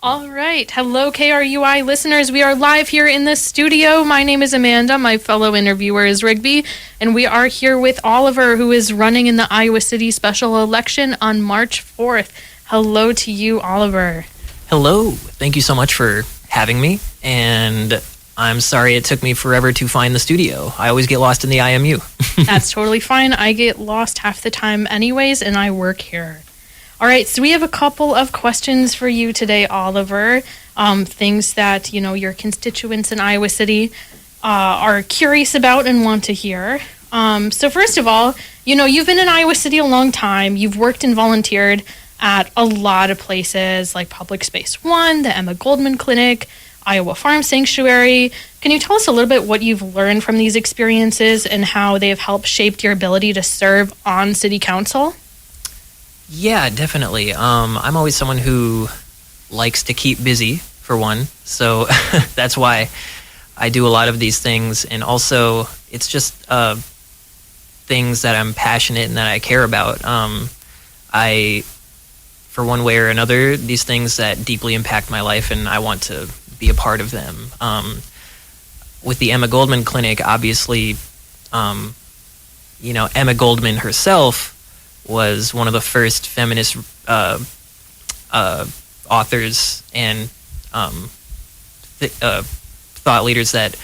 All right. Hello, KRUI listeners. We are live here in the studio. My name is Amanda. My fellow interviewer is Rigby. And we are here with Oliver, who is running in the Iowa City special election on March 4th. Hello to you, Oliver. Hello. Thank you so much for having me. And I'm sorry it took me forever to find the studio. I always get lost in the IMU. That's totally fine. I get lost half the time anyways, and I work here. All right, so we have a couple of questions for you today, Oliver. Things that, your constituents in Iowa City are curious about and want to hear. So first of all, you've been in Iowa City a long time. You've worked and volunteered at a lot of places like Public Space One, the Emma Goldman Clinic, Iowa Farm Sanctuary. Can you tell us a little bit what you've learned from these experiences and how they have helped shape your ability to serve on city council? Yeah, definitely. I'm always someone who likes to keep busy, for one. So that's why I do a lot of these things. And also, it's just things that I'm passionate and that I care about. For one way or another, these things that deeply impact my life, and I want to be a part of them. With the Emma Goldman Clinic, obviously, Emma Goldman herself was one of the first feminist authors and thought leaders that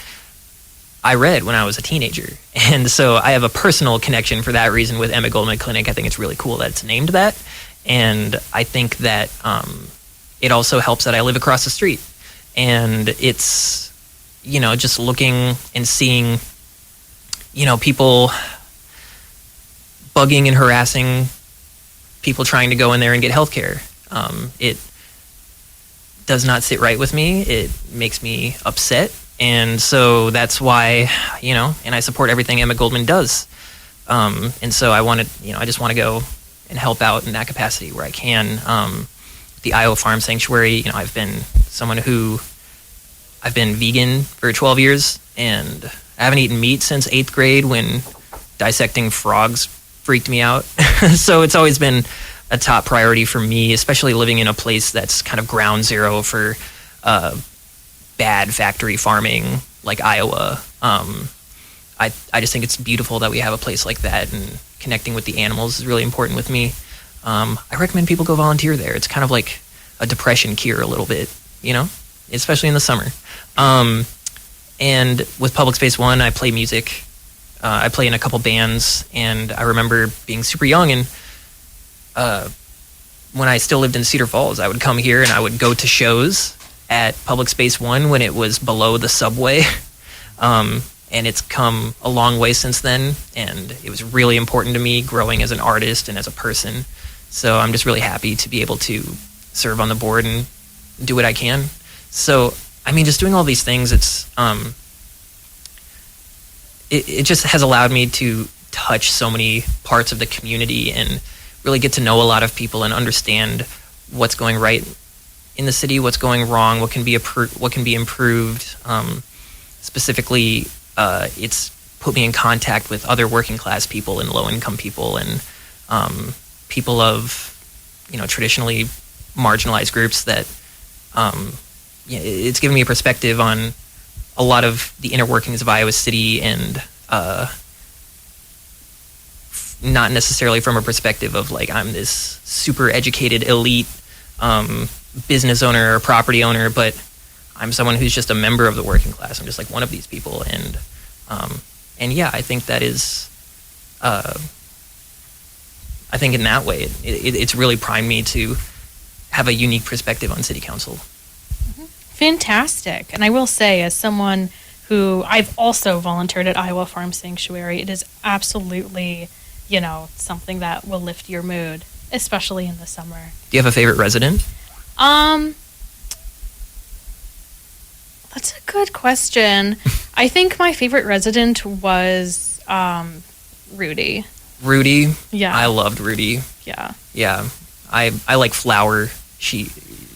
I read when I was a teenager. And so I have a personal connection for that reason with Emma Goldman Clinic. I think it's really cool that it's named that. And I think that it also helps that I live across the street. And it's, just looking and seeing, people bugging and harassing people trying to go in there and get health care. It does not sit right with me. It makes me upset. And so that's why, and I support everything Emma Goldman does. And so I just want to go and help out in that capacity where I can. The Iowa Farm Sanctuary, I've been vegan for 12 years, and I haven't eaten meat since 8th grade when dissecting frogs freaked me out. So it's always been a top priority for me, especially living in a place that's kind of ground zero for bad factory farming like Iowa. I just think it's beautiful that we have a place like that, and connecting with the animals is really important with me. I recommend people go volunteer there. It's kind of like a depression cure a little bit, especially in the summer. And with Public Space One, I play music. I play in a couple bands, and I remember being super young, and when I still lived in Cedar Falls, I would come here and I would go to shows at Public Space One when it was below the subway. And it's come a long way since then, and it was really important to me growing as an artist and as a person. So I'm just really happy to be able to serve on the board and do what I can. So, just doing all these things, it just has allowed me to touch so many parts of the community and really get to know a lot of people and understand what's going right in the city, what's going wrong, what can be improved. Specifically, it's put me in contact with other working class people and low income people and people of traditionally marginalized groups that it's given me a perspective on a lot of the inner workings of Iowa City, and not necessarily from a perspective of like I'm this super educated elite business owner or property owner, but I'm someone who's just a member of the working class. I'm just like one of these people, and yeah, I think that is I think in that way it's really primed me to have a unique perspective on city council. Fantastic. And I will say, as someone who I've also volunteered at Iowa Farm Sanctuary, it is absolutely, something that will lift your mood, especially in the summer. Do you have a favorite resident? That's a good question. I think my favorite resident was Rudy. Rudy? Yeah. I loved Rudy. Yeah. Yeah. I like Flower. She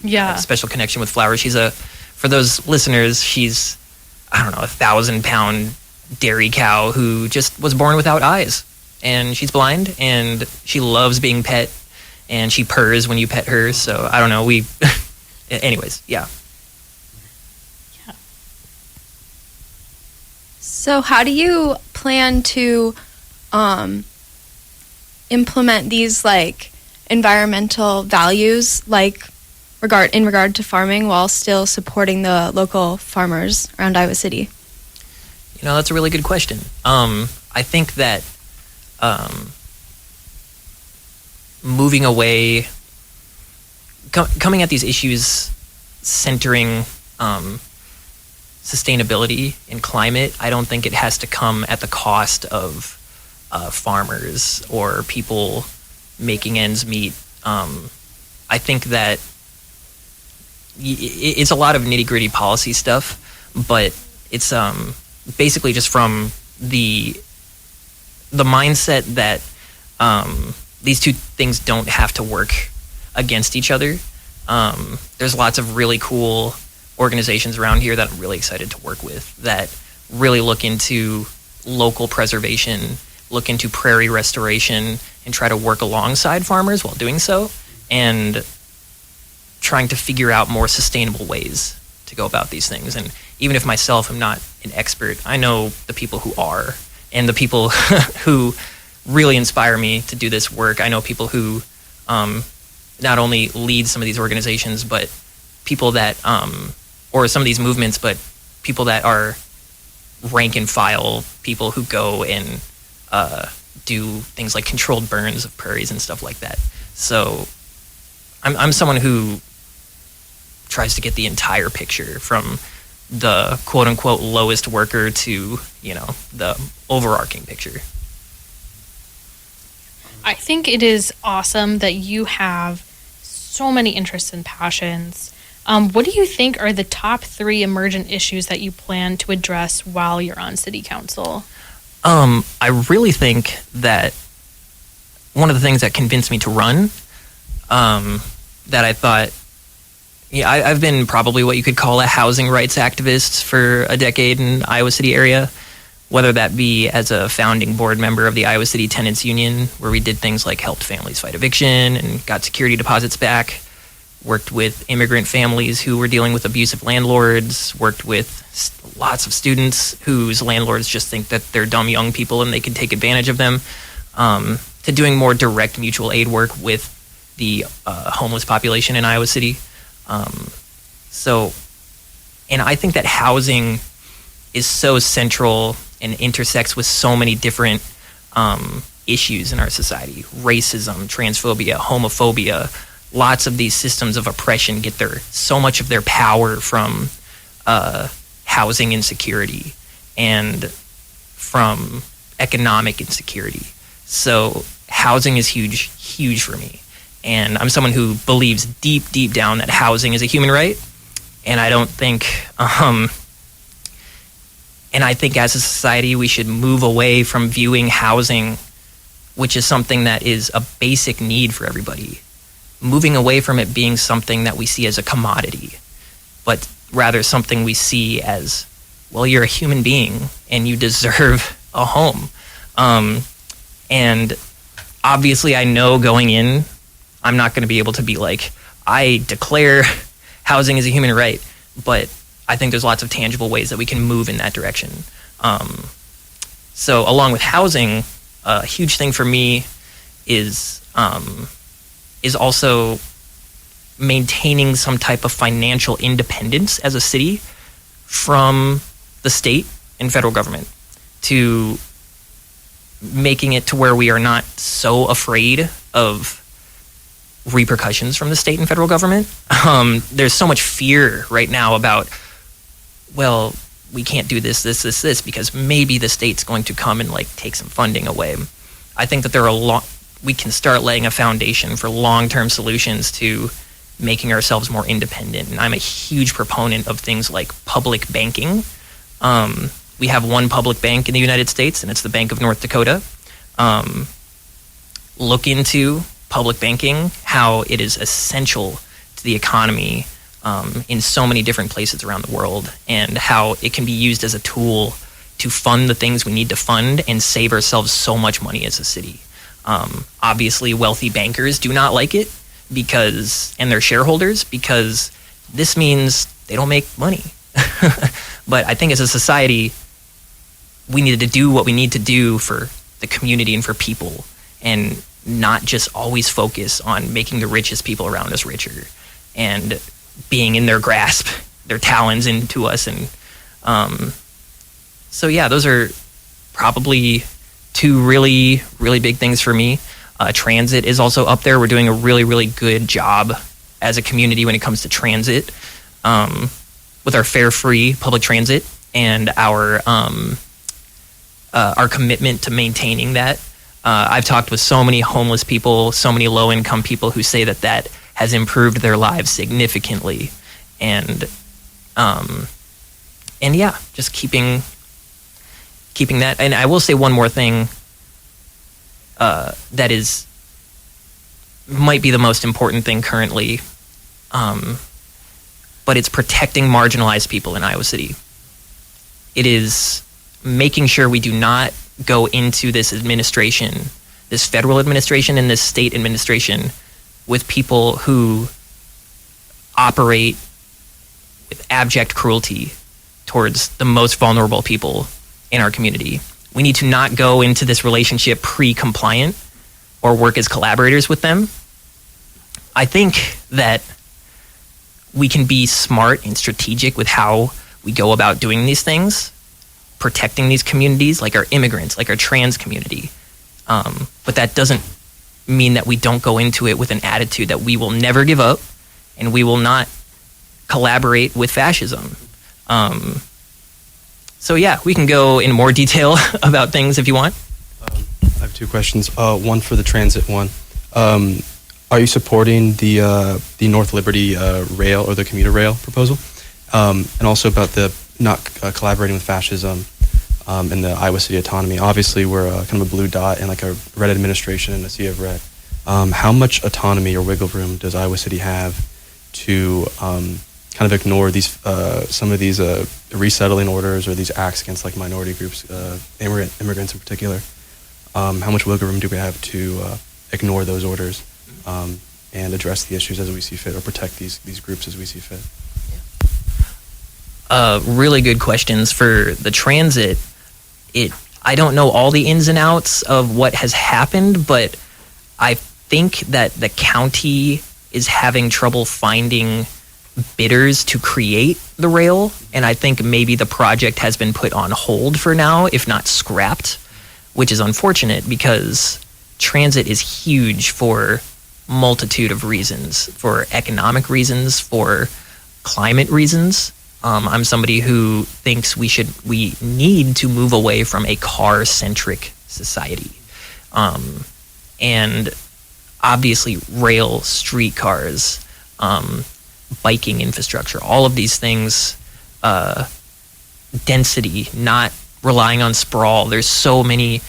has a special connection with Flower. For those listeners, she's, 1,000-pound dairy cow who just was born without eyes. And she's blind, and she loves being pet, and she purrs when you pet her. So, I don't know, Anyways, yeah. Yeah. So how do you plan to implement these like environmental values in regard to farming while still supporting the local farmers around Iowa City? That's a really good question. I think that moving away, coming at these issues centering sustainability and climate, I don't think it has to come at the cost of farmers or people making ends meet. I think that it's a lot of nitty-gritty policy stuff, but it's basically just from the mindset that these two things don't have to work against each other. There's lots of really cool organizations around here that I'm really excited to work with that really look into local preservation, look into prairie restoration, and try to work alongside farmers while doing so, and trying to figure out more sustainable ways to go about these things. And even if myself am not an expert, I know the people who are, and the people who really inspire me to do this work. I know people who not only lead some of these organizations, but people that, or some of these movements, but people that are rank and file, people who go and do things like controlled burns of prairies and stuff like that. So I'm someone who tries to get the entire picture, from the quote unquote lowest worker to, the overarching picture. I think it is awesome that you have so many interests and passions. What do you think are the top 3 emergent issues that you plan to address while you're on city council? I really think that one of the things that convinced me to run, that I thought, I've been probably what you could call a housing rights activist for a decade in Iowa City area, whether that be as a founding board member of the Iowa City Tenants Union, where we did things like helped families fight eviction and got security deposits back, worked with immigrant families who were dealing with abusive landlords, worked with lots of students whose landlords just think that they're dumb young people and they can take advantage of them, to doing more direct mutual aid work with the homeless population in Iowa City. And I think that housing is so central and intersects with so many different issues in our society: racism, transphobia, homophobia. Lots of these systems of oppression get so much of their power from housing insecurity and from economic insecurity. So housing is huge for me. And I'm someone who believes deep down that housing is a human right. And I don't think, and I think as a society, we should move away from viewing housing, which is something that is a basic need for everybody, moving away from it being something that we see as a commodity, but rather something we see as, well, you're a human being and you deserve a home. And obviously I know going in, I'm not going to be able to be like, I declare housing is a human right, but I think there's lots of tangible ways that we can move in that direction. So along with housing, a huge thing for me is also maintaining some type of financial independence as a city from the state and federal government, to making it to where we are not so afraid of repercussions from the state and federal government. There's so much fear right now about, well, we can't do this because maybe the state's going to come and take some funding away. I think that we can start laying a foundation for long-term solutions to making ourselves more independent. And I'm a huge proponent of things like public banking. We have one public bank in the United States, and it's the Bank of North Dakota. Look into public banking, how it is essential to the economy in so many different places around the world, and how it can be used as a tool to fund the things we need to fund and save ourselves so much money as a city. Obviously, wealthy bankers do not like it and their shareholders, because this means they don't make money. But I think as a society, we needed to do what we need to do for the community and for people, and not just always focus on making the richest people around us richer and being in their grasp, their talons into us. And so yeah, those are probably two really, really big things for me. Transit is also up there. We're doing a really, really good job as a community when it comes to transit, with our fare-free public transit and our commitment to maintaining that. I've talked with so many homeless people, so many low-income people who say that that has improved their lives significantly, and yeah, just keeping that. And I will say one more thing that might be the most important thing currently, but it's protecting marginalized people in Iowa City. It is making sure we do not go into this administration, this federal administration and this state administration, with people who operate with abject cruelty towards the most vulnerable people in our community. We need to not go into this relationship pre-compliant or work as collaborators with them. I think that we can be smart and strategic with how we go about doing these things, protecting these communities, like our immigrants, like our trans community. But that doesn't mean that we don't go into it with an attitude that we will never give up and we will not collaborate with fascism. So yeah, we can go in more detail about things if you want. I have two questions. One for the transit one. Are you supporting the North Liberty rail or the commuter rail proposal? And also about the not collaborating with fascism and the Iowa City autonomy. Obviously, we're kind of a blue dot in like a red administration and a sea of red. How much autonomy or wiggle room does Iowa City have to kind of ignore these some of these resettling orders or these acts against like minority groups, immigrants in particular? How much wiggle room do we have to ignore those orders and address the issues as we see fit, or protect these groups as we see fit? Really good questions. For the transit, I don't know all the ins and outs of what has happened, but I think that the county is having trouble finding bidders to create the rail, and I think maybe the project has been put on hold for now, if not scrapped, which is unfortunate because transit is huge for multitude of reasons, for economic reasons, for climate reasons. I'm somebody who thinks we need to move away from a car-centric society. And obviously rail, streetcars, biking infrastructure, all of these things, density, not relying on sprawl. There's so many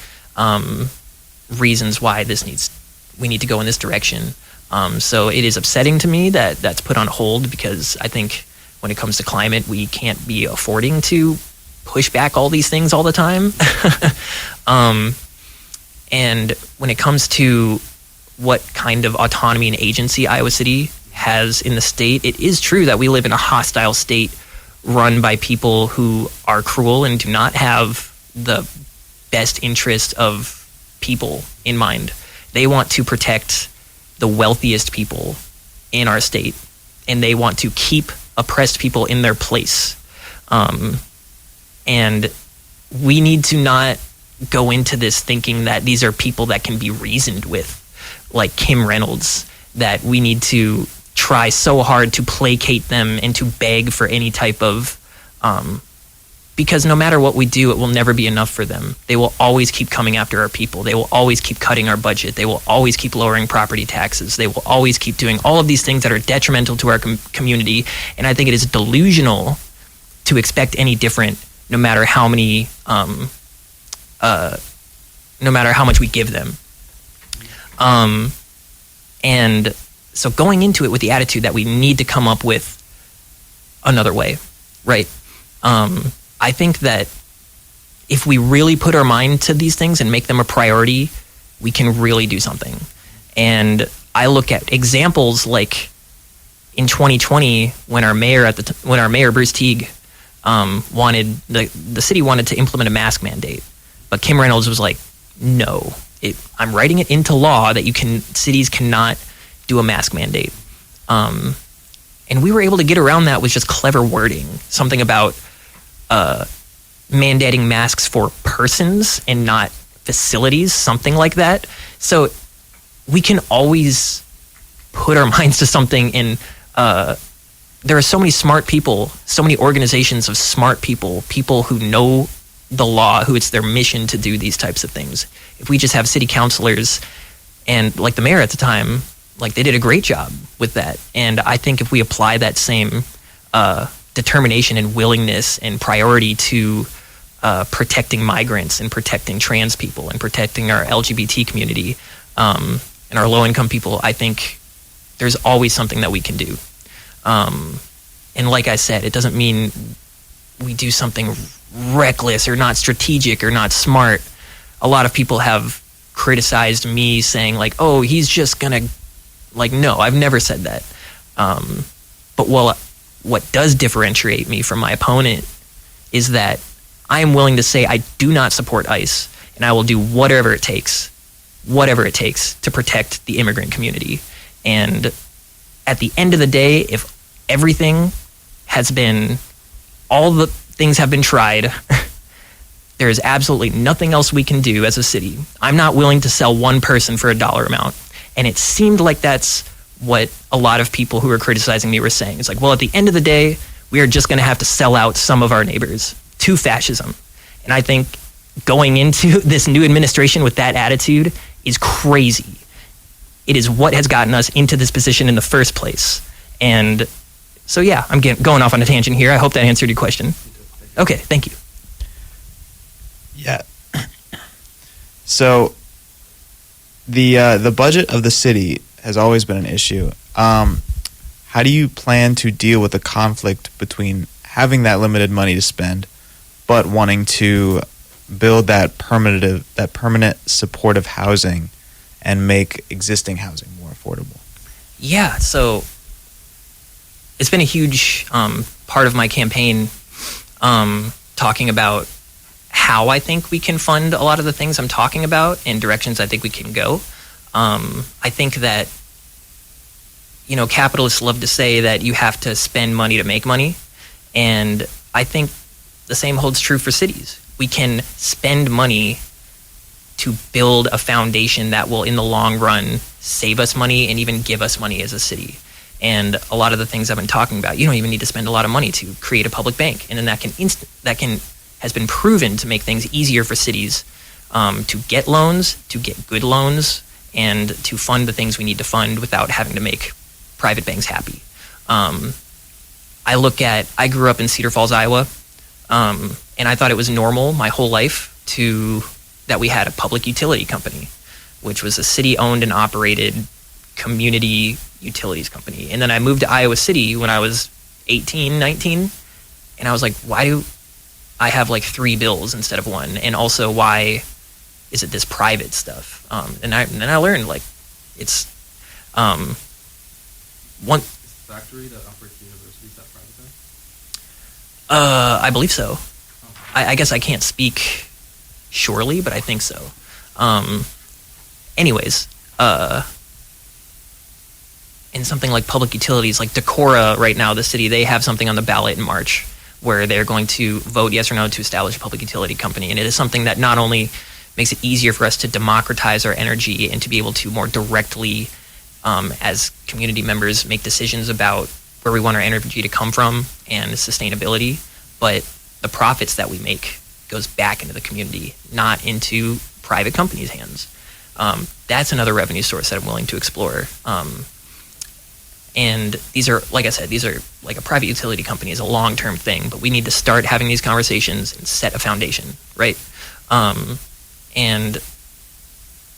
reasons why we need to go in this direction. So it is upsetting to me that that's put on hold, because I think when it comes to climate, we can't be affording to push back all these things all the time. And when it comes to what kind of autonomy and agency Iowa City has in the state, it is true that we live in a hostile state run by people who are cruel and do not have the best interest of people in mind. They want to protect the wealthiest people in our state, and they want to keep oppressed people in their place. And we need to not go into this thinking that these are people that can be reasoned with, like Kim Reynolds, that we need to try so hard to placate them and to beg for any type of because no matter what we do, it will never be enough for them. They will always keep coming after our people. They will always keep cutting our budget. They will always keep lowering property taxes. They will always keep doing all of these things that are detrimental to our community. And I think it is delusional to expect any different, no matter how many, no matter how much we give them. And so going into it with the attitude that we need to come up with another way, right? I think that if we really put our mind to these things and make them a priority, we can really do something. And I look at examples like in 2020, when our mayor Bruce Teague wanted the city wanted to implement a mask mandate, but Kim Reynolds was like, no, I'm writing it into law that cities cannot do a mask mandate. And we were able to get around that with just clever wording, something about mandating masks for persons and not facilities, something like that. So we can always put our minds to something, and there are so many smart people, so many organizations of smart people who know the law, who it's their mission to do these types of things. If we just have city councilors and like the mayor at the time, like they did a great job with that. And I think if we apply that same determination and willingness and priority to protecting migrants and protecting trans people and protecting our LGBT community and our low-income people, I think there's always something that we can do. And like I said, it doesn't mean we do something reckless or not strategic or not smart. A lot of people have criticized me saying like, oh, he's just gonna, like, no, I've never said that. But what does differentiate me from my opponent is that I am willing to say I do not support ICE, and I will do whatever it takes to protect the immigrant community. And at the end of the day, if all the things have been tried, there is absolutely nothing else we can do as a city. I'm not willing to sell one person for a dollar amount. And it seemed like that's what a lot of people who were criticizing me were saying. It's like, well, at the end of the day, we are just going to have to sell out some of our neighbors to fascism. And I think going into this new administration with that attitude is crazy. It is what has gotten us into this position in the first place. And so, yeah, I'm going off on a tangent here. I hope that answered your question. Okay, thank you. Yeah. So the budget of the city has always been an issue. How do you plan to deal with the conflict between having that limited money to spend, but wanting to build that permanent supportive housing and make existing housing more affordable? Yeah, so it's been a huge part of my campaign, talking about how I think we can fund a lot of the things I'm talking about and directions I think we can go. I think that, capitalists love to say that you have to spend money to make money. And I think the same holds true for cities. We can spend money to build a foundation that will, in the long run, save us money and even give us money as a city. And a lot of the things I've been talking about, you don't even need to spend a lot of money to create a public bank. And then that has been proven to make things easier for cities to get loans, to get good loans, and to fund the things we need to fund without having to make private banks happy. I grew up in Cedar Falls, Iowa, and I thought it was normal my whole life that we had a public utility company, which was a city-owned and operated community utilities company. And then I moved to Iowa City when I was 18, 19, and I was like, why do I have like 3 bills instead of 1? And also, why is it this private stuff? And then I learned, like, it's one. Is the factory that operates the university, is that private then? I believe so. I guess I can't speak surely, but I think so. Anyways, in something like public utilities, like Decorah right now, the city, they have something on the ballot in March where they're going to vote yes or no to establish a public utility company. And it is something that not only makes it easier for us to democratize our energy and to be able to more directly, as community members, make decisions about where we want our energy to come from and sustainability, but the profits that we make goes back into the community, not into private companies' hands. That's another revenue source that I'm willing to explore. And these are, like I said, these are like a private utility company is a long-term thing, but we need to start having these conversations and set a foundation, right? And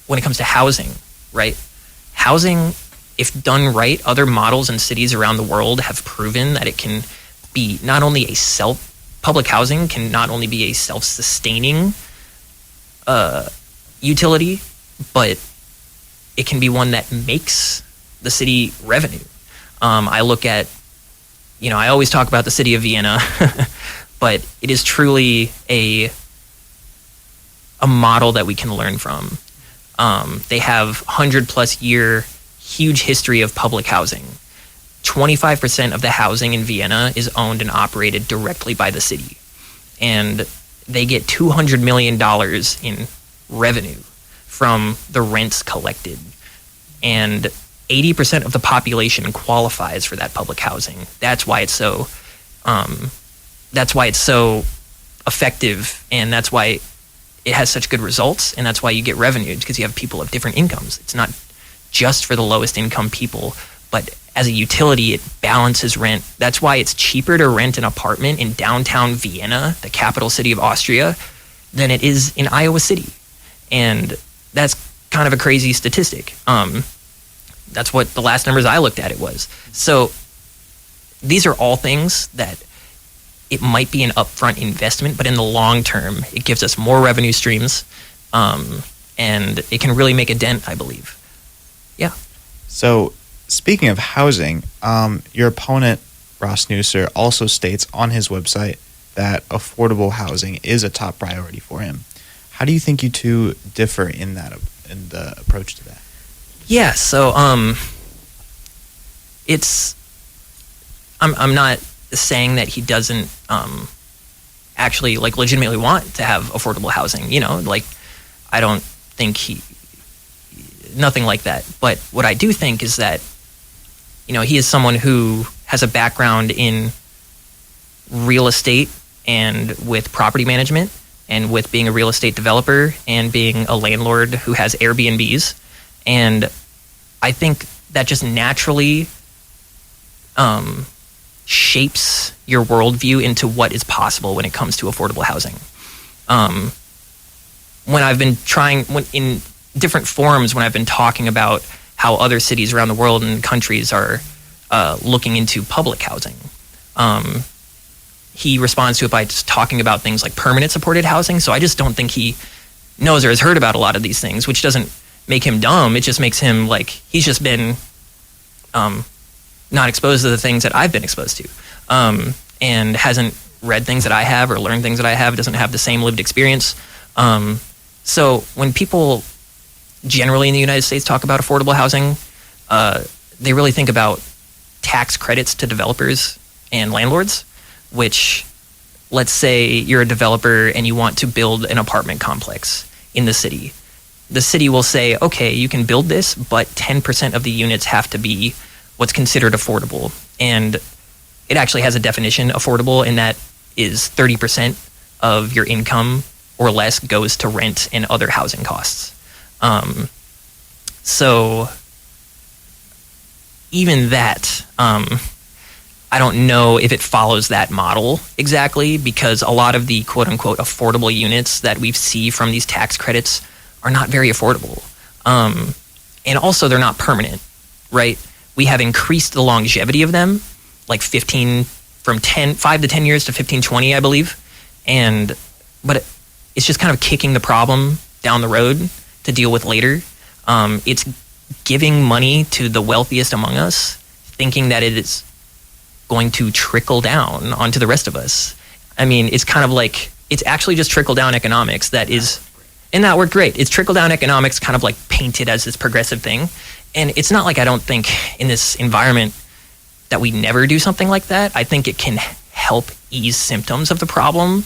when it comes to housing, right? Housing, if done right, other models in cities around the world have proven that it can be not only public housing can not only be a self-sustaining utility, but it can be one that makes the city revenue. I look at, I always talk about the city of Vienna, but it is truly a model that we can learn from. They have 100+ year huge history of public housing. 25% of the housing in Vienna is owned and operated directly by the city. And they get $200 million in revenue from the rents collected. And 80% of the population qualifies for that public housing. That's why it's so effective, and that's why it has such good results, and that's why you get revenue, because you have people of different incomes. It's not just for the lowest income people, but as a utility, it balances rent. That's why it's cheaper to rent an apartment in downtown Vienna, the capital city of Austria, than it is in Iowa City. And that's kind of a crazy statistic. That's what the last numbers I looked at it was. So these are all things that it might be an upfront investment, but in the long term, it gives us more revenue streams, and it can really make a dent, I believe. Yeah. So, speaking of housing, your opponent, Ross Neusser, also states on his website that affordable housing is a top priority for him. How do you think you two differ in the approach to that? Yeah, so I'm not saying that he doesn't actually legitimately want to have affordable housing. I don't think nothing like that. But what I do think is that he is someone who has a background in real estate and with property management and with being a real estate developer and being a landlord who has Airbnbs. And I think that just naturally shapes your worldview into what is possible when it comes to affordable housing. When I've been in different forums, when I've been talking about how other cities around the world and countries are looking into public housing, he responds to it by just talking about things like permanent supported housing. So I just don't think he knows or has heard about a lot of these things, which doesn't make him dumb. It just makes him he's just been not exposed to the things that I've been exposed to, and hasn't read things that I have or learned things that I have. Doesn't have the same lived experience. So when people generally in the United States talk about affordable housing, they really think about tax credits to developers and landlords, which, let's say you're a developer and you want to build an apartment complex in the city. The city will say, okay, you can build this, but 10% of the units have to be what's considered affordable. And it actually has a definition, affordable, and that is 30% of your income or less goes to rent and other housing costs. So even that, I don't know if it follows that model exactly, because a lot of the quote-unquote affordable units that we see from these tax credits are not very affordable. And also they're not permanent, right? We have increased the longevity of them, like 5 to 10 years to 15, 20, I believe. But it's just kind of kicking the problem down the road to deal with later. It's giving money to the wealthiest among us, thinking that it is going to trickle down onto the rest of us. I mean, it's kind of like, it's actually just trickle-down economics that is, and that worked great. It's trickle-down economics kind of painted as this progressive thing. And it's not like I don't think in this environment that we never do something like that. I think it can help ease symptoms of the problem.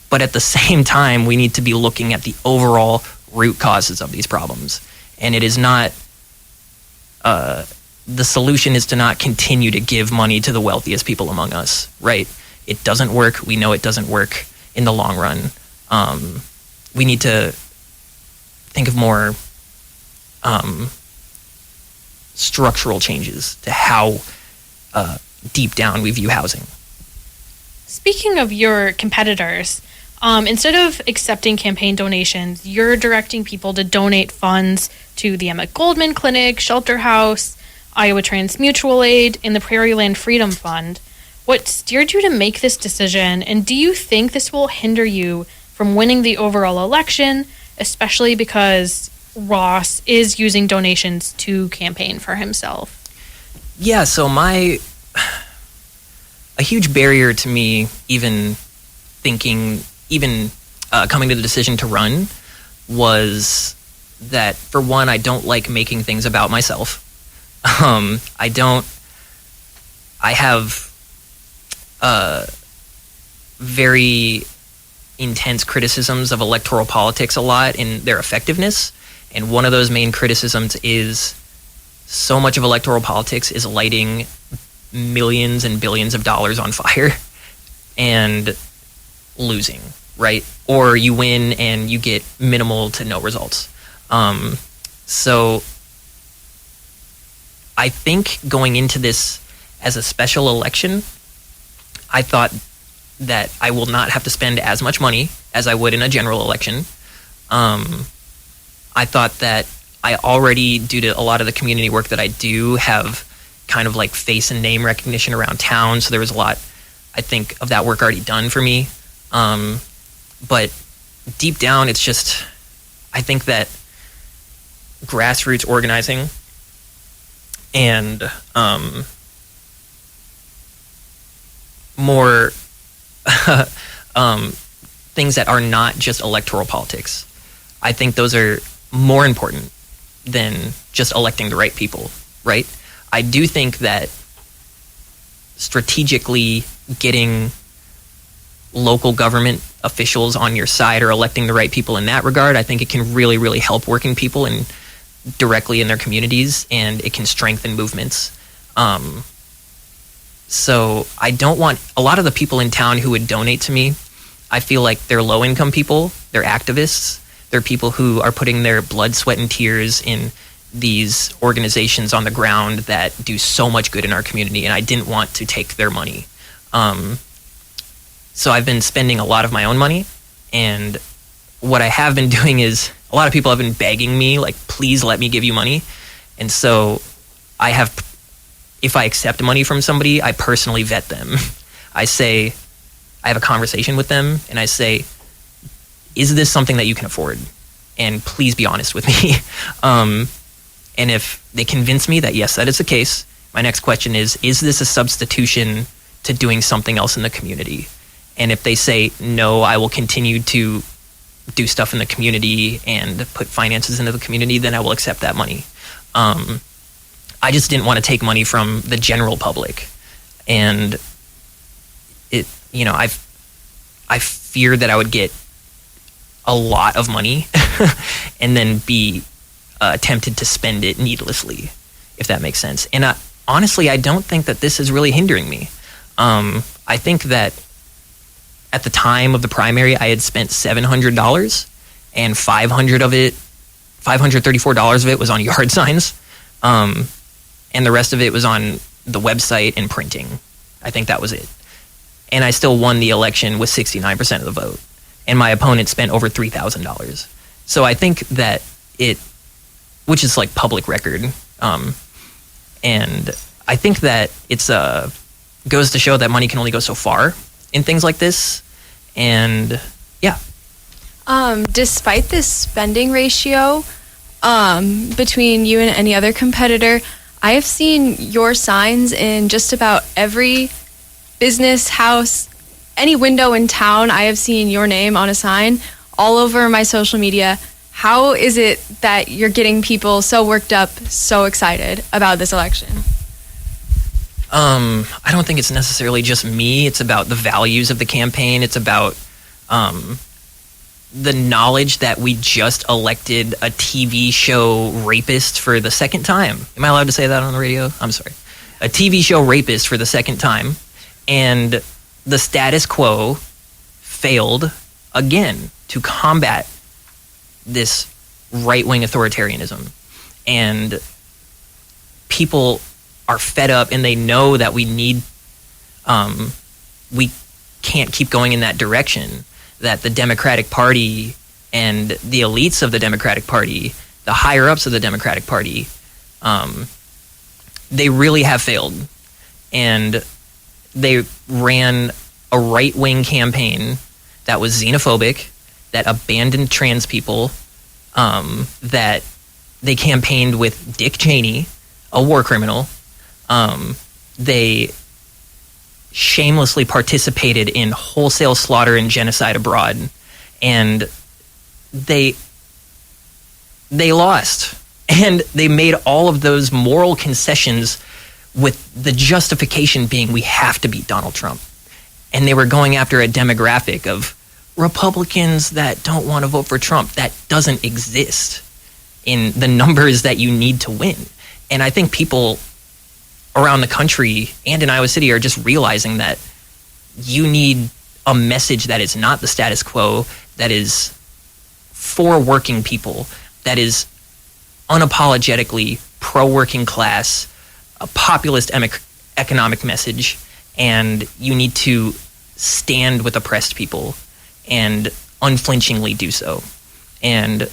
But at the same time, we need to be looking at the overall root causes of these problems. And it is not, the solution is to not continue to give money to the wealthiest people among us, right? It doesn't work. We know it doesn't work in the long run. We need to think of more structural changes to how deep down we view housing. Speaking of your competitors, instead of accepting campaign donations, you're directing people to donate funds to the Emmett Goldman Clinic, Shelter House, Iowa Trans Mutual Aid, and the Prairie Land Freedom Fund. What steered you to make this decision, and do you think this will hinder you from winning the overall election, especially because Ross is using donations to campaign for himself? Yeah, so a huge barrier to me even thinking, even coming to the decision to run was that, for one, I don't like making things about myself. I have very intense criticisms of electoral politics a lot in their effectiveness. And one of those main criticisms is so much of electoral politics is lighting millions and billions of dollars on fire and losing, right? Or you win and you get minimal to no results. So I think going into this as a special election, I thought that I will not have to spend as much money as I would in a general election. I thought that I already, due to a lot of the community work that I do, have kind of like face and name recognition around town. So there was a lot, I think, of that work already done for me. But deep down, it's just, I think that grassroots organizing and more things that are not just electoral politics, I think those are more important than just electing the right people, right? I do think that strategically getting local government officials on your side or electing the right people in that regard, I think it can really, really help working people and directly in their communities, and it can strengthen movements. So I don't want a lot of the people in town who would donate to me. I feel like they're low-income people, they're activists, they're people who are putting their blood, sweat, and tears in these organizations on the ground that do so much good in our community, and I didn't want to take their money. So I've been spending a lot of my own money, and what I have been doing is, a lot of people have been begging me, like, please let me give you money. And so if I accept money from somebody, I personally vet them. I have a conversation with them, and I say, is this something that you can afford? And please be honest with me. And if they convince me that yes, that is the case, my next question is this a substitution to doing something else in the community? And if they say no, I will continue to do stuff in the community and put finances into the community, then I will accept that money. I just didn't want to take money from the general public. And I feared that I would get a lot of money and then be tempted to spend it needlessly, if that makes sense. And honestly, I don't think that this is really hindering me. I think that at the time of the primary, I had spent $700, and $534 of it was on yard signs, and the rest of it was on the website and printing. I think that was it. And I still won the election with 69% of the vote. And my opponent spent over $3,000. So I think that which is like public record, and I think that it's goes to show that money can only go so far in things like this. And yeah. Despite this spending ratio between you and any other competitor, I have seen your signs in just about every business, house, any window in town. I have seen your name on a sign all over my social media. How is it that you're getting people so worked up, so excited about this election? I don't think it's necessarily just me. It's about the values of the campaign. It's about the knowledge that we just elected a TV show rapist for the second time. Am I allowed to say that on the radio? I'm sorry. A TV show rapist for the second time. And the status quo failed again to combat this right-wing authoritarianism. And people are fed up, and they know that we can't keep going in that direction, that the Democratic Party and the elites of the Democratic Party, the higher-ups of the Democratic Party, they really have failed. And they ran a right-wing campaign that was xenophobic, that abandoned trans people, that they campaigned with Dick Cheney, a war criminal, They shamelessly participated in wholesale slaughter and genocide abroad, and they lost. And they made all of those moral concessions with the justification being we have to beat Donald Trump. And they were going after a demographic of Republicans that don't want to vote for Trump. That doesn't exist in the numbers that you need to win. And I think people around the country and in Iowa City are just realizing that you need a message that is not the status quo, that is for working people, that is unapologetically pro-working class, a populist economic message, and you need to stand with oppressed people and unflinchingly do so. And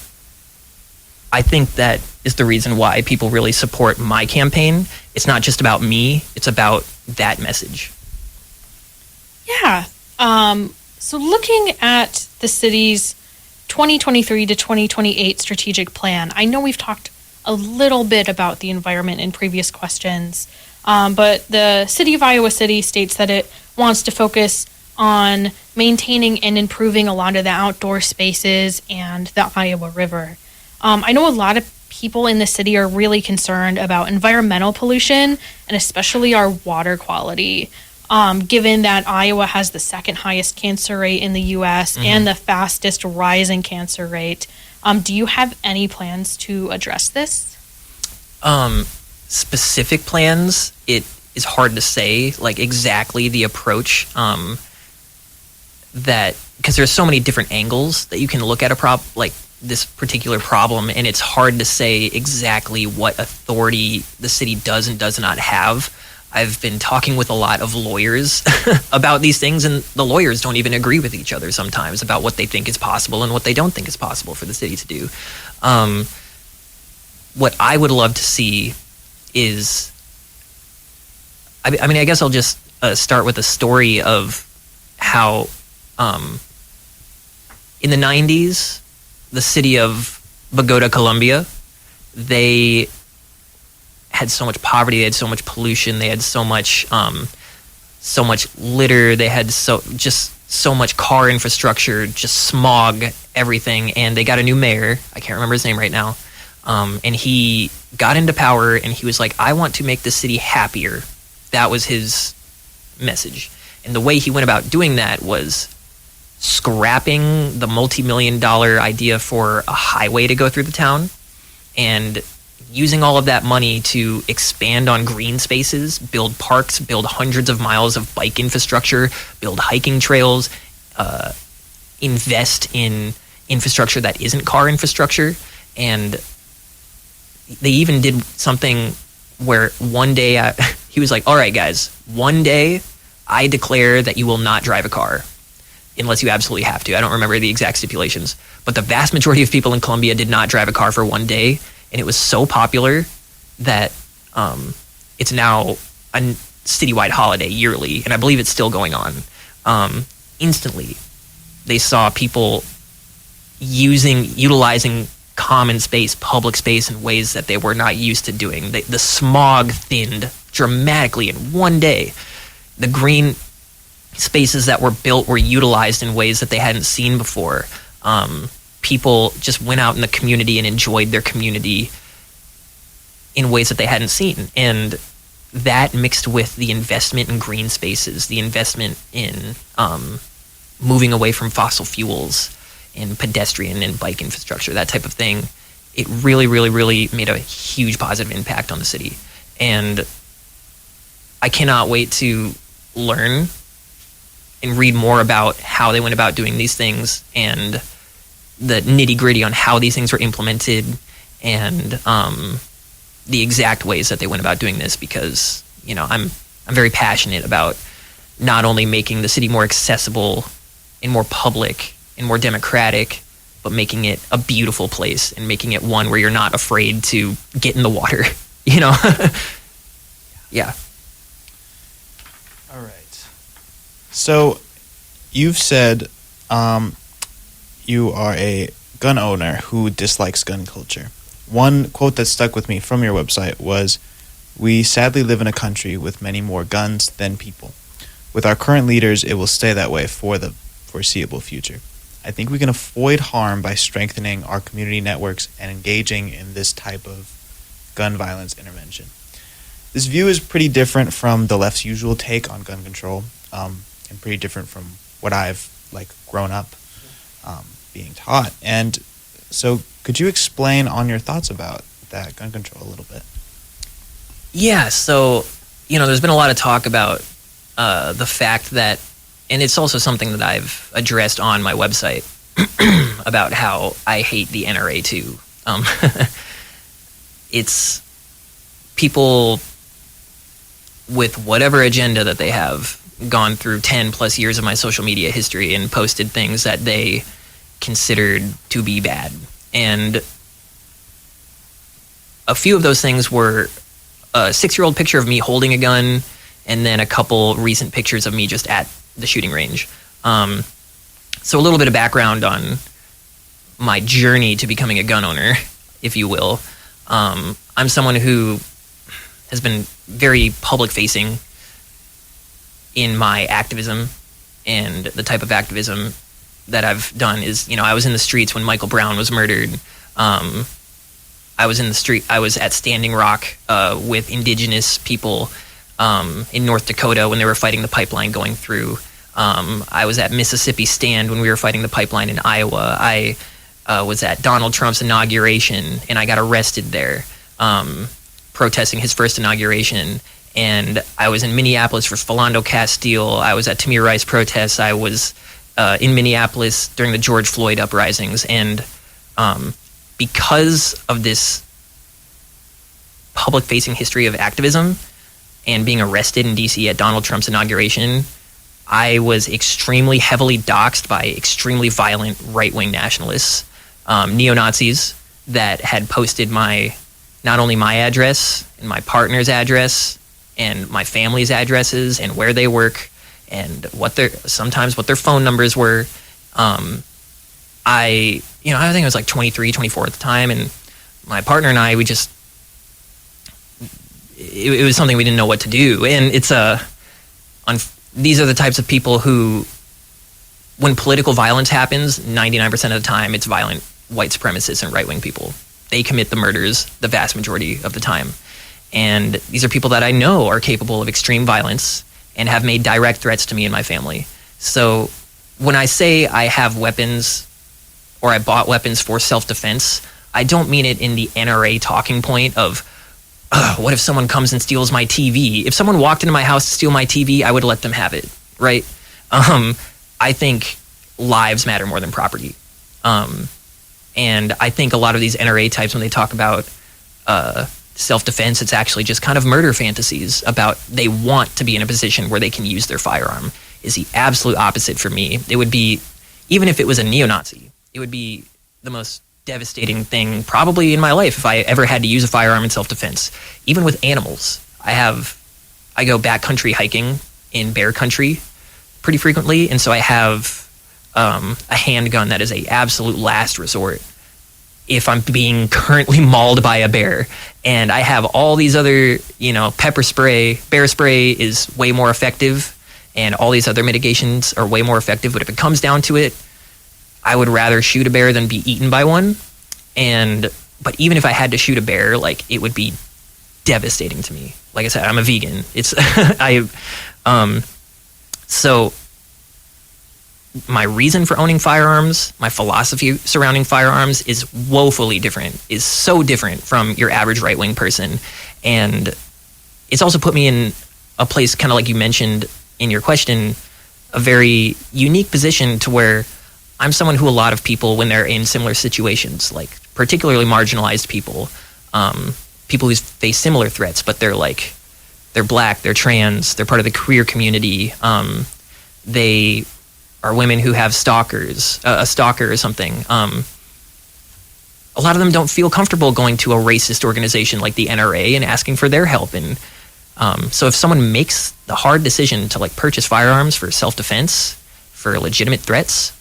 I think that is the reason why people really support my campaign. It's not just about me, it's about that message. Yeah. So looking at the city's 2023 to 2028 strategic plan, I know we've talked a little bit about the environment in previous questions, but the city of Iowa City states that it wants to focus on maintaining and improving a lot of the outdoor spaces and the Iowa River. I know a lot of people in the city are really concerned about environmental pollution and especially our water quality, given that Iowa has the second highest cancer rate in the U.S. and the fastest rising cancer rate. Do you have any plans to address this? Specific plans, it is hard to say, like exactly the approach that, because there's so many different angles that you can look at like this particular problem, and it's hard to say exactly what authority the city does and does not have. I've been talking with a lot of lawyers about these things, and the lawyers don't even agree with each other sometimes about what they think is possible and what they don't think is possible for the city to do. What I would love to see is, I mean, I guess I'll just start with a story of how in the 90s, the city of Bogota, Colombia, they had so much poverty, they had so much pollution, they had so much litter, they had so much car infrastructure, just smog, everything, and they got a new mayor. I can't remember his name right now, and he got into power, and he was like, I want to make the city happier. That was his message, and the way he went about doing that was scrapping the multi-million-dollar idea for a highway to go through the town, and using all of that money to expand on green spaces, build parks, build hundreds of miles of bike infrastructure, build hiking trails, invest in infrastructure that isn't car infrastructure. And they even did something where one day he was like, all right, guys, one day I declare that you will not drive a car unless you absolutely have to. I don't remember the exact stipulations, but the vast majority of people in Colombia did not drive a car for one day. And it was so popular that it's now a citywide holiday yearly, and I believe it's still going on. Instantly, they saw people utilizing common space, public space, in ways that they were not used to doing. The smog thinned dramatically in one day. The green spaces that were built were utilized in ways that they hadn't seen before. People just went out in the community and enjoyed their community in ways that they hadn't seen. And that mixed with the investment in green spaces, the investment in moving away from fossil fuels and pedestrian and bike infrastructure, that type of thing, it really, really, really made a huge positive impact on the city. And I cannot wait to learn and read more about how they went about doing these things and the nitty-gritty on how these things were implemented and the exact ways that they went about doing this, because I'm very passionate about not only making the city more accessible and more public and more democratic, but making it a beautiful place and making it one where you're not afraid to get in the water. Yeah. All right. So you've said you are a gun owner who dislikes gun culture. One quote that stuck with me from your website was, We sadly live in a country with many more guns than people. With our current leaders, it will stay that way for the foreseeable future. I think we can avoid harm by strengthening our community networks and engaging in this type of gun violence intervention. This view is pretty different from the left's usual take on gun control, and pretty different from what I've grown up being taught. And so, could you explain on your thoughts about that gun control a little bit? Yeah, so, there's been a lot of talk about the fact that, and it's also something that I've addressed on my website, about how I hate the NRA too. It's people with whatever agenda that they have gone through 10 plus years of my social media history and posted things that they considered to be bad. And a few of those things were a 6-year-old picture of me holding a gun, and then a couple recent pictures of me just at the shooting range. So a little bit of background on my journey to becoming a gun owner, if you will. I'm someone who has been very public-facing in my activism, and the type of activism that I've done is, I was in the streets when Michael Brown was murdered. I was in the street. I was at Standing Rock with indigenous people in North Dakota when they were fighting the pipeline going through. I was at Mississippi Stand when we were fighting the pipeline in Iowa. I was at Donald Trump's inauguration, and I got arrested there protesting his first inauguration. And I was in Minneapolis for Philando Castile. I was at Tamir Rice protests. I was in Minneapolis during the George Floyd uprisings. And because of this public-facing history of activism and being arrested in D.C. at Donald Trump's inauguration, I was extremely heavily doxxed by extremely violent right-wing nationalists, neo-Nazis that had posted not only my address and my partner's address and my family's addresses and where they work and sometimes what their phone numbers were. I think I was 23, 24 at the time, and my partner and I, it was something we didn't know what to do. And these are the types of people who, when political violence happens, 99% of the time, it's violent white supremacists and right-wing people. They commit the murders the vast majority of the time. And these are people that I know are capable of extreme violence and have made direct threats to me and my family. So when I say I have weapons or I bought weapons for self-defense, I don't mean it in the NRA talking point of, what if someone comes and steals my TV? If someone walked into my house to steal my TV, I would let them have it, right? I think lives matter more than property. And I think a lot of these NRA types, when they talk about self-defense, it's actually just kind of murder fantasies about they want to be in a position where they can use their firearm, is the absolute opposite for me. It would be, even if it was a neo-Nazi, it would be the most devastating thing probably in my life if I ever had to use a firearm in self-defense. Even with animals, I go backcountry hiking in bear country pretty frequently, and so I have a handgun that is a absolute last resort if I'm being currently mauled by a bear. And I have all these other, pepper spray. Bear spray is way more effective, and all these other mitigations are way more effective. But if it comes down to it, I would rather shoot a bear than be eaten by one. But even if I had to shoot a bear, it would be devastating to me. Like I said, I'm a vegan. So my reason for owning firearms, my philosophy surrounding firearms is woefully different, is so different from your average right-wing person. And it's also put me in a place, kind of like you mentioned in your question, a very unique position to where I'm someone who a lot of people, when they're in similar situations, particularly marginalized people, people who face similar threats, but they're black, they're trans, they're part of the queer community, they are women who have stalkers, a stalker or something. A lot of them don't feel comfortable going to a racist organization like the NRA and asking for their help. And so if someone makes the hard decision to purchase firearms for self-defense, for legitimate threats,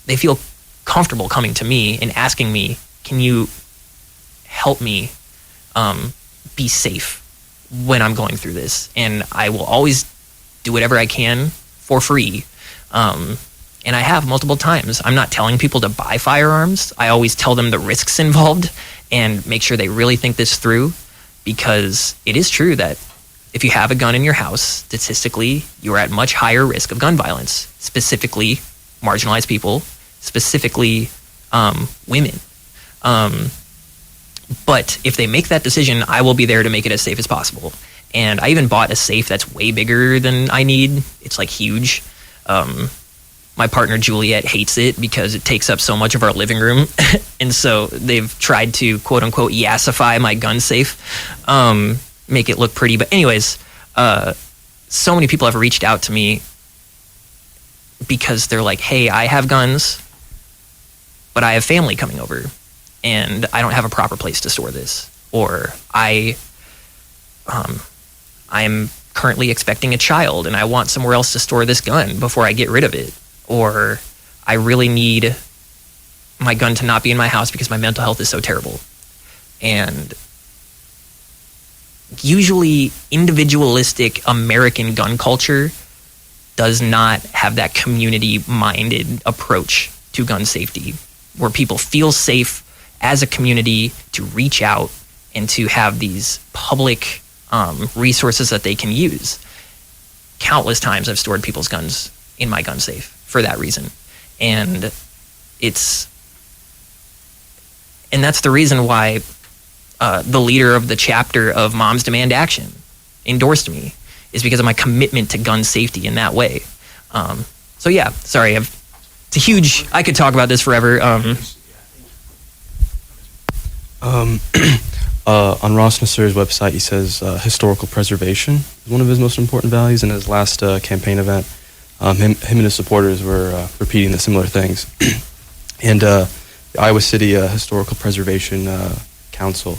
they feel comfortable coming to me and asking me, can you help me be safe when I'm going through this, and I will always do whatever I can for free. And I have multiple times. I'm not telling people to buy firearms. I always tell them the risks involved and make sure they really think this through, because it is true that if you have a gun in your house, statistically, you are at much higher risk of gun violence, specifically marginalized people, specifically women. But if they make that decision, I will be there to make it as safe as possible. And I even bought a safe that's way bigger than I need. It's like huge. My partner Juliet hates it because it takes up so much of our living room. And so they've tried to quote unquote yassify my gun safe, make it look pretty. But anyways, so many people have reached out to me because they're like, hey, I have guns, but I have family coming over and I don't have a proper place to store this. Or I'm currently expecting a child and I want somewhere else to store this gun before I get rid of it. Or I really need my gun to not be in my house because my mental health is so terrible. And usually individualistic American gun culture does not have that community-minded approach to gun safety, where people feel safe as a community to reach out and to have these public resources that they can use. Countless times I've stored people's guns in my gun safe for that reason. And that's the reason why the leader of the chapter of Moms Demand Action endorsed me, is because of my commitment to gun safety in that way. So yeah, sorry, it's a huge, I could talk about this forever. On Ross Nasser's website, he says historical preservation is one of his most important values. In his last campaign event, him and his supporters were repeating the similar things. And the Iowa City Historical Preservation Council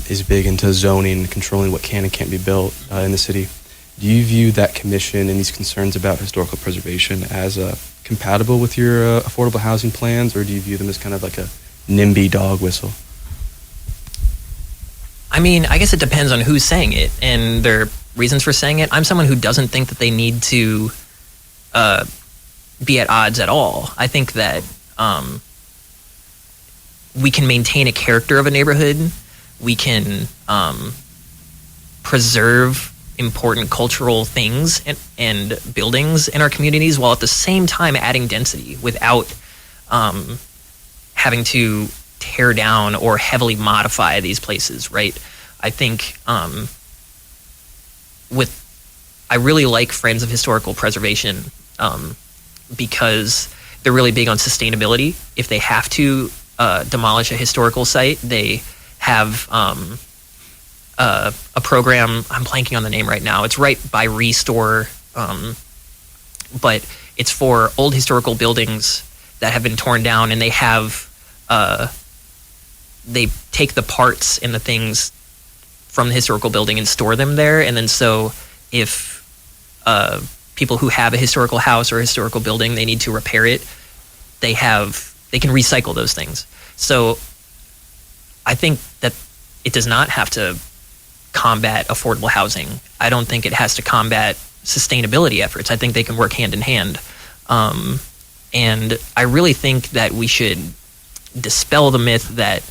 is big into zoning and controlling what can and can't be built in the city. Do you view that commission and these concerns about historical preservation as compatible with your affordable housing plans, or do you view them as kind of like a NIMBY dog whistle? I mean, I guess it depends on who's saying it and their reasons for saying it. I'm someone who doesn't think that they need to be at odds at all. I think that we can maintain a character of a neighborhood. We can preserve important cultural things and buildings in our communities while at the same time adding density without having to tear down or heavily modify these places, right? I think I really like Friends of Historical Preservation because they're really big on sustainability. If they have to demolish a historical site, they have a program, I'm blanking on the name right now, it's right by Restore, but it's for old historical buildings that have been torn down, and they have they take the parts and the things from the historical building and store them there. And then so if people who have a historical house or a historical building, they need to repair it, they can recycle those things. So I think that it does not have to combat affordable housing. I don't think it has to combat sustainability efforts. I think they can work hand in hand. And I really think that we should dispel the myth that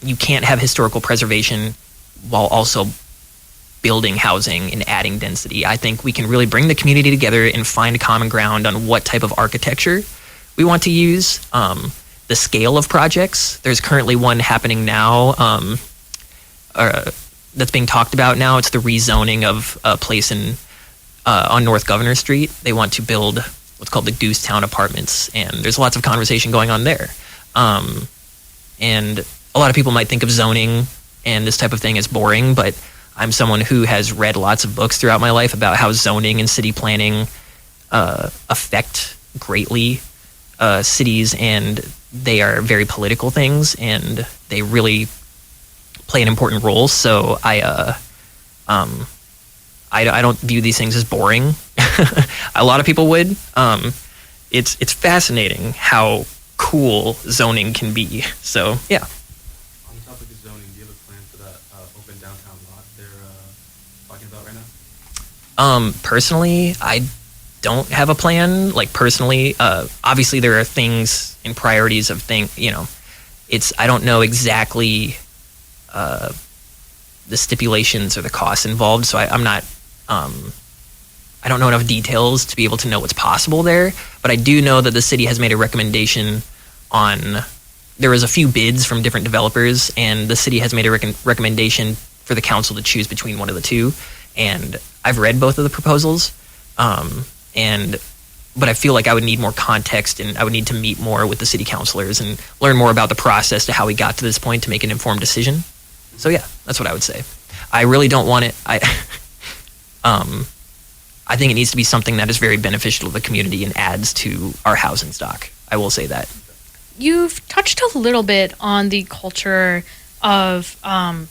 you can't have historical preservation while also building housing and adding density. I think we can really bring the community together and find common ground on what type of architecture we want to use, the scale of projects. There's currently one happening now that's being talked about now. It's the rezoning of a place on North Governor Street. They want to build what's called the Goosetown Apartments, and there's lots of conversation going on there. And a lot of people might think of zoning and this type of thing as boring, but I'm someone who has read lots of books throughout my life about how zoning and city planning affect greatly cities, and they are very political things, and they really play an important role. So I don't view these things as boring. A lot of people would. It's fascinating how cool zoning can be. So yeah. Personally, I don't have a plan. Like personally, obviously there are things and priorities of I don't know exactly the stipulations or the costs involved, so I'm not. I don't know enough details to be able to know what's possible there, but I do know that the city has made a recommendation on. There was a few bids from different developers, and the city has made a recommendation for the council to choose between one of the two. And I've read both of the proposals, but I feel like I would need more context, and I would need to meet more with the city councilors and learn more about the process to how we got to this point to make an informed decision. So yeah, that's what I would say. I really don't want it. I think it needs to be something that is very beneficial to the community and adds to our housing stock. I will say that. You've touched a little bit on the culture of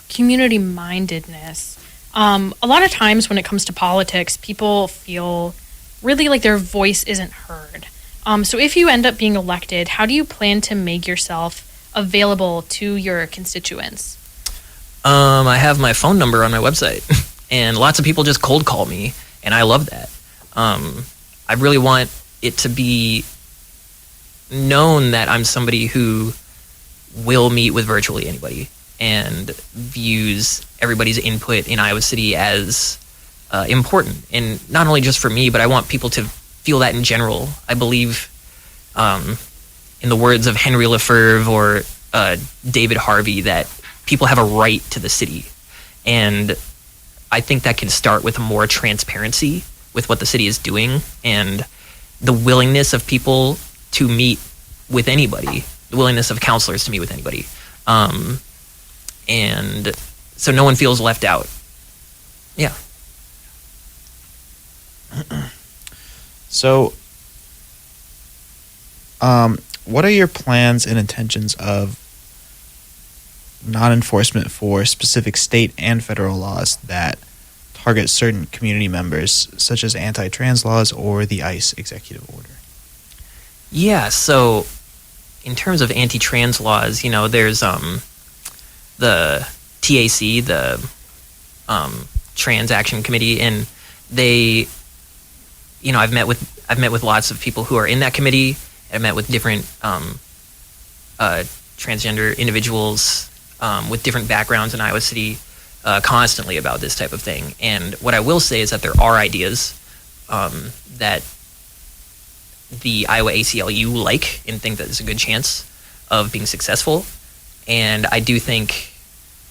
community mindedness. A lot of times when it comes to politics, people feel really like their voice isn't heard. So if you end up being elected, how do you plan to make yourself available to your constituents? I have my phone number on my website, and lots of people just cold call me, and I love that. I really want it to be known that I'm somebody who will meet with virtually anybody and views everybody's input in Iowa City as important, and not only just for me, but I want people to feel that in general. I believe, in the words of Henry Lefebvre or David Harvey, that people have a right to the city, and I think that can start with more transparency with what the city is doing and the willingness of people to meet with anybody, the willingness of counselors to meet with anybody, and so no one feels left out. Yeah. So, what are your plans and intentions of non-enforcement for specific state and federal laws that target certain community members, such as anti-trans laws or the ICE executive order? Yeah, so in terms of anti-trans laws, there's the TAC, the Trans Action Committee, and they, I've met with lots of people who are in that committee. I've met with different transgender individuals with different backgrounds in Iowa City constantly about this type of thing. And what I will say is that there are ideas that the Iowa ACLU like and think that there's a good chance of being successful. And I do think,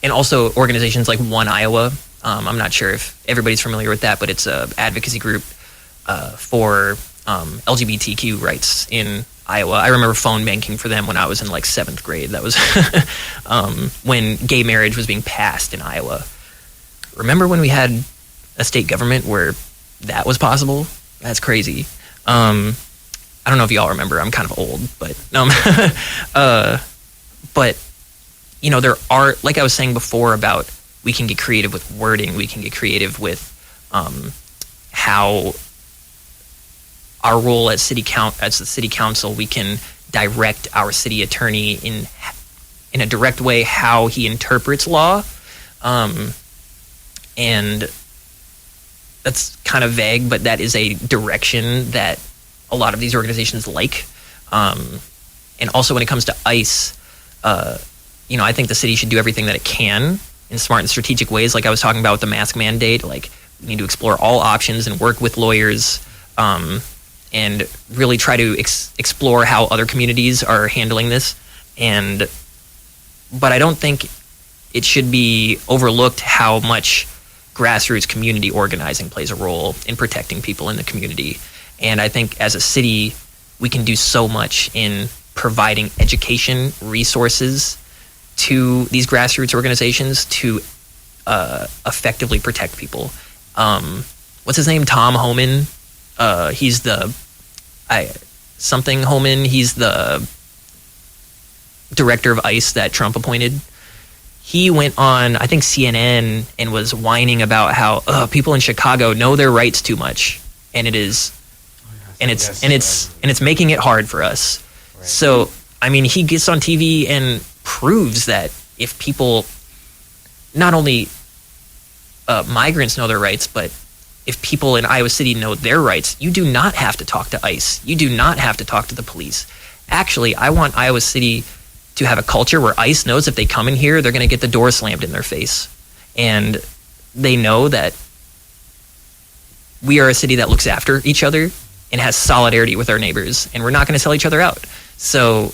and also organizations like One Iowa, I'm not sure if everybody's familiar with that, but it's an advocacy group for LGBTQ rights in Iowa. I remember phone banking for them when I was in like 7th grade. That was when gay marriage was being passed in Iowa. Remember when we had a state government where that was possible? That's crazy. I don't know if y'all remember. I'm kind of old, but there are, like I was saying before about, we can get creative with wording. We can get creative with how our role as the city council, we can direct our city attorney in a direct way how he interprets law, and that's kind of vague, but that is a direction that a lot of these organizations like. And also when it comes to ICE, I think the city should do everything that it can in smart and strategic ways. Like I was talking about with the mask mandate, like we need to explore all options and work with lawyers, and really try to explore how other communities are handling this. But I don't think it should be overlooked how much grassroots community organizing plays a role in protecting people in the community. And I think as a city, we can do so much in providing education resources to these grassroots organizations to effectively protect people. What's his name? Tom Homan. He's something Homan. He's the director of ICE that Trump appointed. He went on, I think, CNN and was whining about how people in Chicago know their rights too much, and it's making it hard for us. Right. So, I mean, he gets on TV and proves that if people, not only migrants know their rights, but if people in Iowa City know their rights, you do not have to talk to ICE. You do not have to talk to the police. Actually, I want Iowa City to have a culture where ICE knows if they come in here, they're going to get the door slammed in their face. And they know that we are a city that looks after each other and has solidarity with our neighbors, and we're not going to sell each other out. So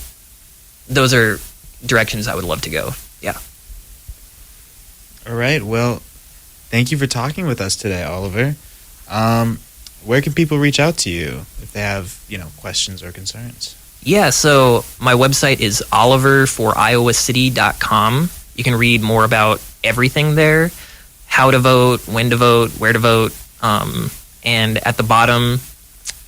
those are directions I would love to go. Yeah. All right. Well, thank you for talking with us today, Oliver. Where can people reach out to you if they have, questions or concerns? Yeah, so my website is oliverforiowacity.com. You can read more about everything there, how to vote, when to vote, where to vote. And at the bottom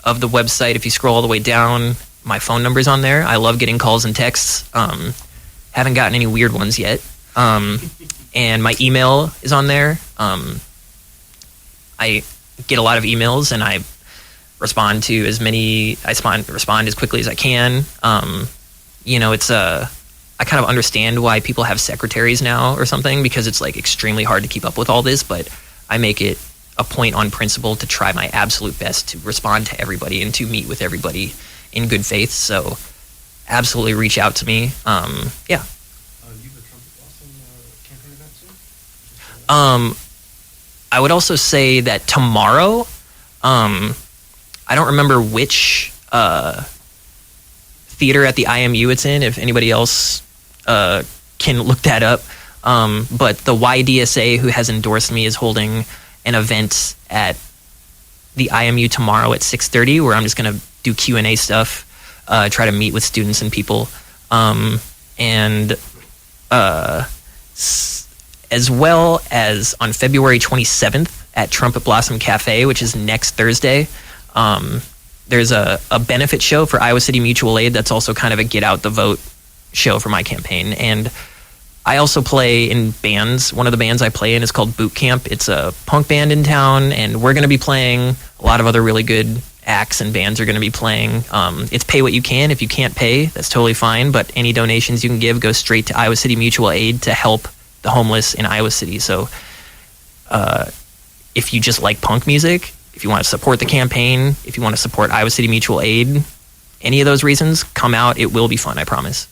of the website, if you scroll all the way down, my phone number's on there. I love getting calls and texts. Haven't gotten any weird ones yet. And my email is on there. I get a lot of emails, and I respond to as many. Respond as quickly as I can. It's I kind of understand why people have secretaries now or something, because it's like extremely hard to keep up with all this. But I make it a point on principle to try my absolute best to respond to everybody and to meet with everybody in good faith. So absolutely reach out to me. Yeah. You have a Trump Boston campaign event soon? I would also say that tomorrow, I don't remember which theater at the IMU it's in, if anybody else can look that up. But the YDSA, who has endorsed me, is holding an event at the IMU tomorrow at 6:30, where I'm just going to do Q&A stuff, try to meet with students and people. As well as on February 27th at Trumpet Blossom Cafe, which is next Thursday, there's a benefit show for Iowa City Mutual Aid that's also kind of a get out the vote show for my campaign. And I also play in bands. One of the bands I play in is called Boot Camp. It's a punk band in town, and we're going to be playing. A lot of other really good acts and bands are going to be playing. It's pay what you can. If you can't pay, that's totally fine, but any donations you can give go straight to Iowa City Mutual Aid to help the homeless in Iowa City. So if you just like punk music, if you want to support the campaign, if you want to support Iowa City Mutual Aid, any of those reasons, come out. It will be fun, I promise.